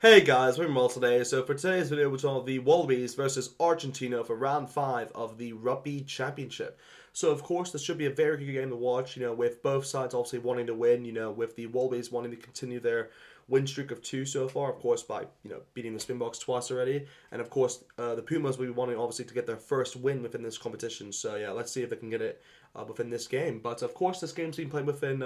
Hey guys, we're Mal today. So for today's video, we're talking the Wallabies versus Argentina for round 5 of the Rugby Championship. So of course, this should be a very good game to watch, with both sides obviously wanting to win, with the Wallabies wanting to continue their win streak of 2 so far, of course, by, beating the Springboks twice already. And of course, the Pumas will be wanting obviously to get their first win within this competition. So yeah, let's see if they can get it within this game. But of course, this game's being played within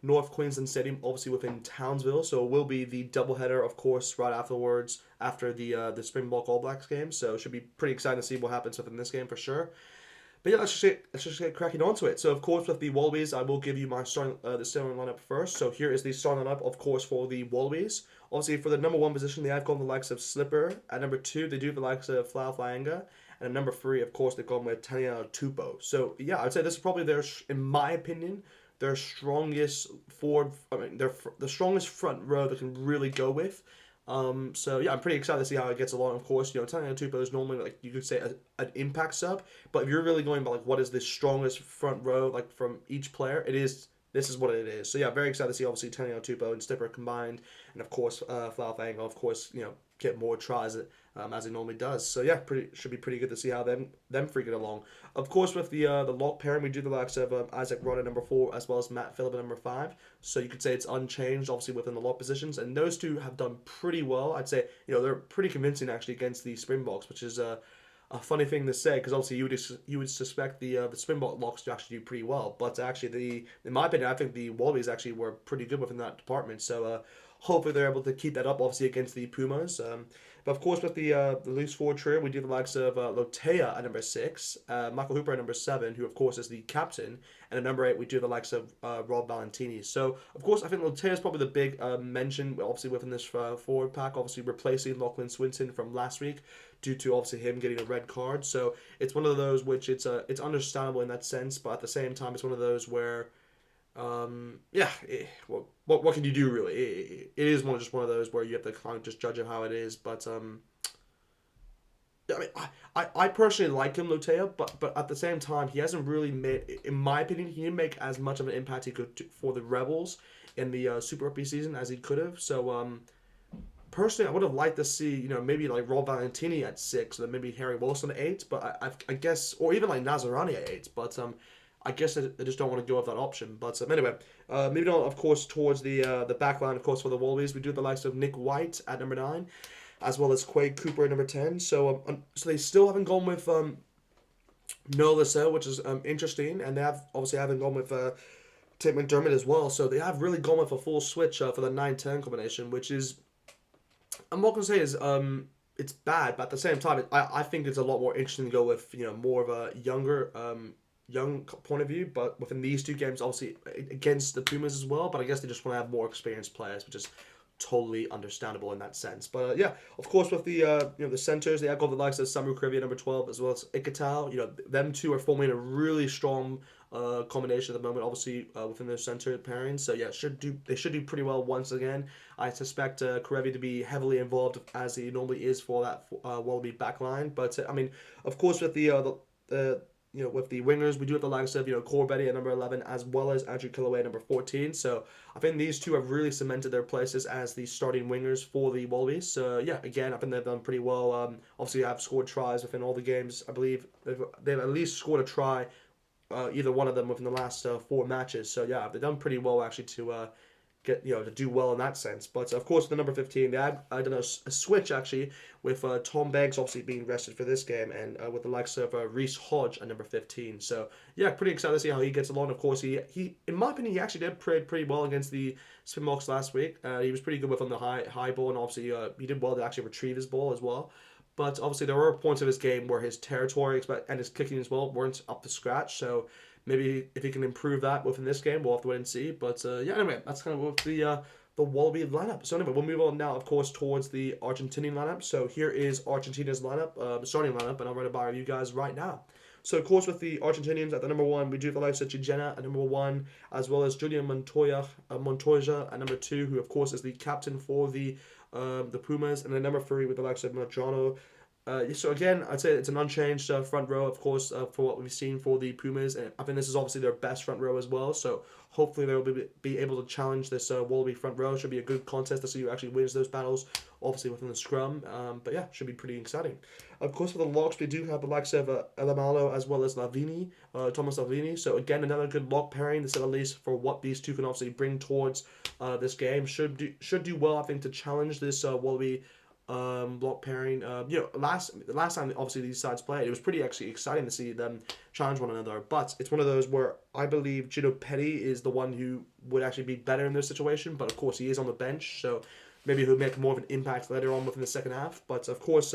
North Queensland Stadium, obviously within Townsville. So it will be the doubleheader, of course, right afterwards after the Springbok All Blacks game. So it should be pretty exciting to see what happens within this game for sure. But yeah, let's just get cracking onto it. So of course with the Wallabies, I will give you my the starting lineup first. So here is the starting lineup, of course, for the Wallabies. Obviously for the number one position, they have gone the likes of Slipper. At number two, they do the likes of Flau Flaanga. And at number three, of course, they've gone with Tania Tupou. So yeah, I'd say this is probably in my opinion, their strongest forward. I mean, the strongest front row they can really go with. So yeah, I'm pretty excited to see how it gets along. Of course, Tanya Tupo is normally like you could say an impact sub, but if you're really going by like what is the strongest front row like from each player, this is what it is. So yeah, very excited to see obviously Tanya Tupo and Stipper combined, and of course Flau Fang, of course get more tries as he normally does. So yeah, should be pretty good to see how them three get along. Of course, with the lock pairing, we do the likes of Isaac Rod at number 4 as well as Matt Phillip at number 5. So you could say it's unchanged, obviously within the lock positions, and those two have done pretty well. I'd say they're pretty convincing actually against the Springboks, which is a funny thing to say because obviously you would suspect the Springbok locks to actually do pretty well, but actually in my opinion, I think the Wallabies actually were pretty good within that department. So hopefully they're able to keep that up, obviously against the Pumas. But of course, with the loose forward trio, we do the likes of Lotea at number 6, Michael Hooper at number 7, who of course is the captain, and at number 8 we do the likes of Rob Valentini. So of course, I think Lotea is probably the big mention, obviously within this forward pack, obviously replacing Lachlan Swinton from last week due to obviously him getting a red card. So it's one of those which it's understandable in that sense, but at the same time, it's one of those where yeah, what can you do really? It is just one of those where you have to kind of just judge it how it is. But I mean, I personally like him, Lotea, but at the same time, he hasn't really made, in my opinion, he didn't make as much of an impact he could for the Rebels in the Super Rugby season as he could have. So personally, I would have liked to see, maybe like Rob Valentini at 6, and then maybe Harry Wilson at 8, but I guess, or even like Nazarani at 8, but I guess I just don't want to go with that option. But anyway, moving on, of course, towards the back line, of course, for the Wallabies, we do the likes of Nick White at number 9, as well as Quade Cooper at number 10. So they still haven't gone with Noah Lascelles, which is interesting, and they haven't gone with Tim McDermott as well. So they have really gone with a full switch for the 9-10 combination, which is, I'm not gonna say is it's bad, but at the same time, I think it's a lot more interesting to go with more of a young point of view. But within these two games, obviously against the Pumas as well, but I guess they just want to have more experienced players, which is totally understandable in that sense. But yeah, of course with the centers, they have got the likes of Samu Krivia number 12 as well as Ikatal. Them two are forming a really strong combination at the moment, obviously within their center pairing. So yeah, they should do pretty well once again. I suspect Karevi to be heavily involved as he normally is for that Wallaby backline. But I mean, of course with the with the wingers, we do have the likes of, Cor Betty at number 11, as well as Andrew Killaway at number 14. So I think these two have really cemented their places as the starting wingers for the Wallabies. So yeah, again, I think they've done pretty well. Obviously, have scored tries within all the games. I believe they've at least scored a try, either one of them within the last 4 matches. So yeah, they've done pretty well actually to get to do well in that sense. But of course, the number 15, they had I don't know a switch actually with Tom Banks obviously being rested for this game, and with the likes of Reese Hodge at number 15. So yeah, pretty excited to see how he gets along. Of course, he in my opinion he actually did pretty well against the Springboks last week. He was pretty good with on the high ball, and obviously he did well to actually retrieve his ball as well. But obviously there were points of his game where his territory and his kicking as well weren't up to scratch. So maybe if he can improve that within this game, we'll have to wait and see. But yeah, anyway, that's kind of what the Wallaby lineup. So anyway, we'll move on now, of course, towards the Argentinian lineup. So here is Argentina's lineup, starting lineup, and I'll run it by you guys right now. So of course, with the Argentinians at the number 1, we do have the likes of Chigena at number 1, as well as Julian Montoya at number 2, who of course is the captain for the Pumas, and at number 3 with the likes of Marjano So again, I'd say it's an unchanged front row, of course, for what we've seen for the Pumas, and I think this is obviously their best front row as well. So hopefully they'll be able to challenge this Wallaby front row. Should be a good contest to see who actually wins those battles, obviously within the scrum. But yeah, should be pretty exciting. Of course, for the locks, we do have the likes of Elamalo as well as Lavini, Thomas Lavini. So again, another good lock pairing. To say the least, for what these two can obviously bring towards this game, should do well, I think, to challenge this Wallaby block pairing. The last time obviously these sides played, it was pretty actually exciting to see them challenge one another. But it's one of those where I believe Gino Petty is the one who would actually be better in this situation. But of course, he is on the bench, so maybe he'll make more of an impact later on within the second half. But of course,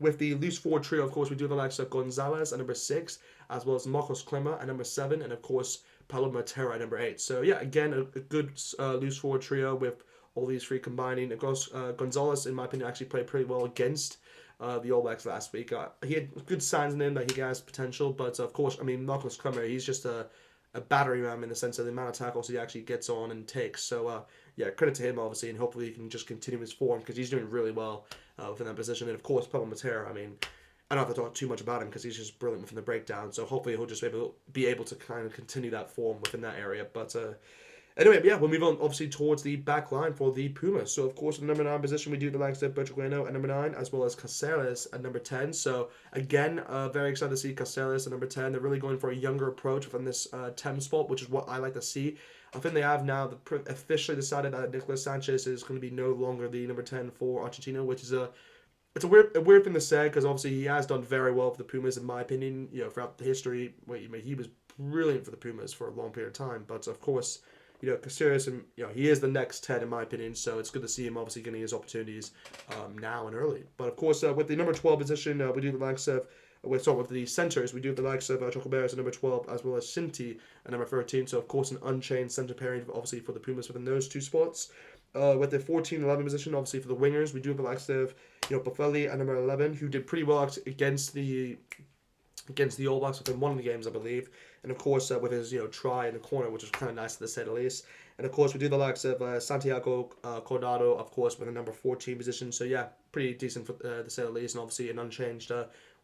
with the loose forward trio, of course, we do the likes of Gonzalez at number 6, as well as Marcos Clemmer at number 7, and of course Paulo Matera at number 8. So yeah, again, a good loose forward trio with all these three combining. Of course, Gonzalez, in my opinion, actually played pretty well against the All Blacks last week. He had good signs in him that he has potential, but of course, I mean, Marcus Clemmer, he's just a battery ram in the sense of the amount of tackles he actually gets on and takes. So, yeah, credit to him, obviously, and hopefully he can just continue his form because he's doing really well within that position. And of course, Pablo Matera, I mean, I don't have to talk too much about him because he's just brilliant within the breakdown. So hopefully he'll just be able to kind of continue that form within that area. But anyway, yeah, we'll move on obviously towards the back line for the Pumas. So, of course, in the number 9 position, we do the likes of Bertugueno at number 9, as well as Caceres at number 10. So, again, very excited to see Caceres at number 10. They're really going for a younger approach within this 10 spot, which is what I like to see. I think they have now officially decided that Nicolas Sanchez is going to be no longer the number 10 for Argentina, which is it's a weird thing to say because obviously he has done very well for the Pumas, in my opinion. Throughout the history, he was brilliant for the Pumas for a long period of time. But, of course, Caceres, and he is the next 10 in my opinion, so it's good to see him obviously getting his opportunities now and early. But of course, with the number 12 position, we do the likes of, with the centers, we do the likes of Chocoberas at number 12, as well as Sinti at number 13. So of course, an unchanged center pairing, obviously for the Pumas within those two spots. With the 14-11 position, obviously for the wingers, we do the likes of Buffelli at number 11, who did pretty well against the All Blacks within one of the games, I believe. And of course, with his try in the corner, which was kind of nice to say the least. And of course, we do the likes of Santiago Cordado, of course, with a number 14 position. So yeah, pretty decent for to say the least, and obviously an unchanged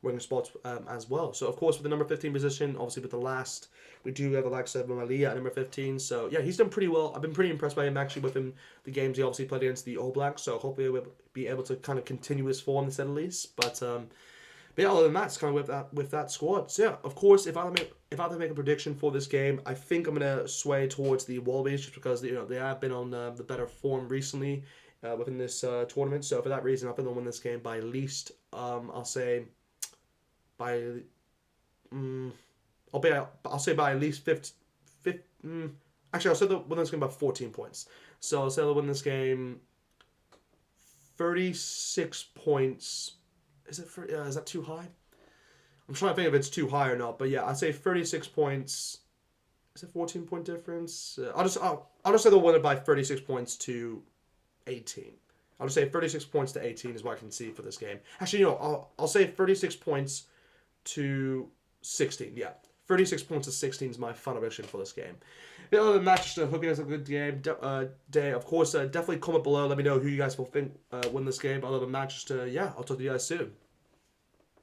winger spots as well. So of course, with the number 15 position, obviously with the last, we do have the likes of Malia at number 15. So yeah, he's done pretty well. I've been pretty impressed by him actually within the games he obviously played against the All Blacks. So hopefully we'll be able to kind of continue his form to say the least. But yeah, other than that, it's kind of with that squad. So yeah, of course, if I have to make a prediction for this game, I think I'm gonna sway towards the Wallabies just because they have been on the better form recently within this tournament. So for that reason, I think they'll win this game by at least I'll say by by at least 50. Actually, I'll say they'll win this game by 14 points. So I'll say they'll win this game 36 points. Is that too high? I'm trying to think if it's too high or not. But yeah, I'd say 36 points. Is it 14-point difference? I'll just say they'll win it by 36 points to 18. I'll just say 36 points to 18 is what I can see for this game. Actually, I'll say 36 points to 16. Yeah, 36 points to 16 is my final prediction for this game. The other than that, just hope you guys have a good game day. Of course, definitely comment below. Let me know who you guys will think win this game. Other than that, just I'll talk to you guys soon.